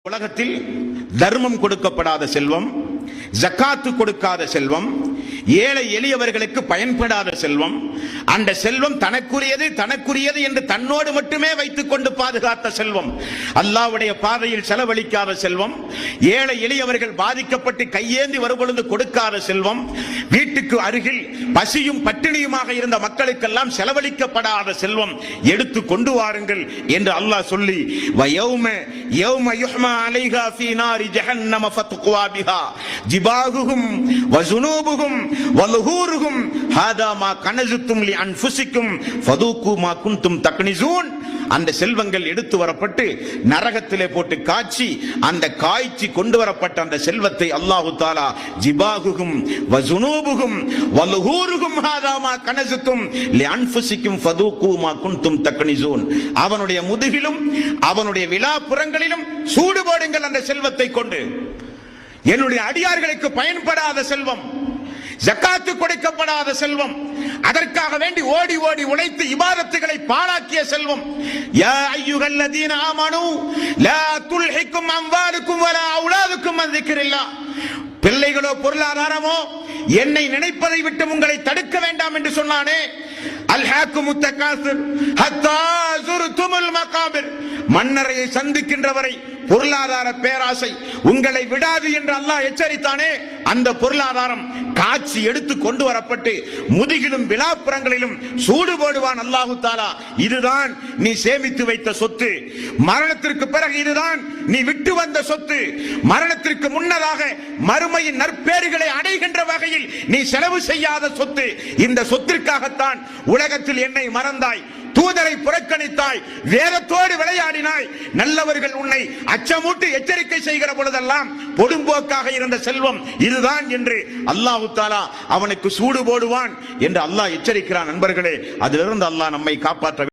உலகத்தில் தர்மம் கொடுக்கப்படாத செல்வம், ஜக்காத்து கொடுக்காத செல்வம், ஏழை எளியவர்களுக்கு பயன்படாத செல்வம், அந்த செல்வம் தனக்குரியது என்று தன்னோடு மட்டுமே வைத்துக் கொண்டு பாதுகாத்த செல்வம், அல்லாஹ்வுடைய பாதையில் செலவழிக்காத செல்வம், ஏழை எளியவர்கள் பாதிக்கப்பட்டு கையேந்தி வரும்பொழுது கொடுக்காத செல்வம், வீட்டுக்கு அருகில் பசியும் பட்டினியுமாக இருந்த மக்களுக்கெல்லாம் செலவழிக்கப்படாத செல்வம் எடுத்து கொண்டு வாருங்கள் என்று அல்லாஹ் சொல்லி யௌம யுஹ்மா அலைஹா ஃபீ நாரி ஜஹன்னம ஃபத்குவா பிஹா ஜிபாஹுஹும் வஸுனூபுஹும் வலுஹூருஹும் ஹாதா மா கனஸுத்தும் லி அன்ஃபுஸிக்கும் ஃபதூகு மா குன்தும் தக்னிஸூன். அந்த செல்வங்கள் எடுத்து வரப்பட்டு நரகத்திலே போட்டு காய்ச்சி அந்த காய்ச்சி கொண்டு வரப்பட்ட அந்த செல்வத்தை அல்லாஹு தஆலா ஜிபாஹுஹும் வஸுனூபுஹும் வலுஹூருஹும் ஹாதா மா கனஸுத்தும் லி அன்ஃபுஸிக்கும் ஃபதூகு மா குன்தும் தக்னிஸூன். அவனுடைய முதுகிலும் அவனுடைய விலாப்புறங்களிலும் சூடு போடுங்கள் அந்த செல்வத்தை கொண்டு. என்னுடைய அடியார்களுக்கு பயன்படாத செல்வம், ஜக்காத்து கொடுக்கப்படாத செல்வம், அதற்காக வேண்டி ஓடி ஓடி உழைத்து இபாதத்துகளை பாழாக்கிய செல்வம். யா அய்யுஹல்லதீன ஆமனூ லா துல்ஹிக்கும் அம்வாலுக்கும் வலா அவுலாதுக்கும் அன் ذிக்ரில்லாஹ். பிள்ளைகளோ பொருளாதாரமோ என்னை நினைப்பதை விட்டு உங்களை தடுக்க வேண்டாம் என்று சொன்னானே. அல்ஹாக்குமுத் தகாசுர் ஹத்தா ஸுர்துமுல் மகாபிர். மன்னரையை சந்திக்கின்ற வரை பொருளாதார பேராசை உங்களை விடாது என்று அல்லாஹ் எச்சரித்தானே. அந்த பொருளாதாரம் காட்சி எடுத்து கொண்டு வரப்பட்டு முதுகிலும் விலாப்புறங்களிலும் சூடு போடுவான் அல்லாஹு தஆலா. இதுதான் நீ சேமித்து வைத்த சொத்து. மரணத்திற்கு பிறகு இதுதான் நீ விட்டு வந்த சொத்து. மரணத்திற்கு முன்னதாக மறுமையின் நற்பேறுகளை அடைகின்ற வகையில் நீ செலவு செய்யாத சொத்து. இந்த சொத்திற்காகத்தான் உலகத்தில் என்னை மறந்தாய், தூதரை புறக்கணித்தாய், வேதத்தோடு விளையாடினாய். நல்லவர்கள் உன்னை அச்சமூட்டி எச்சரிக்கை செய்கிற பொழுதெல்லாம் பொடும்போக்காக இருந்த செல்வம் இதுதான் என்று அல்லாஹு தஆலா அவனுக்கு சூடு போடுவான் என்று அல்லாஹ் எச்சரிக்கிறான். நண்பர்களே, அதிலிருந்து அல்லாஹ் நம்மை காப்பாற்ற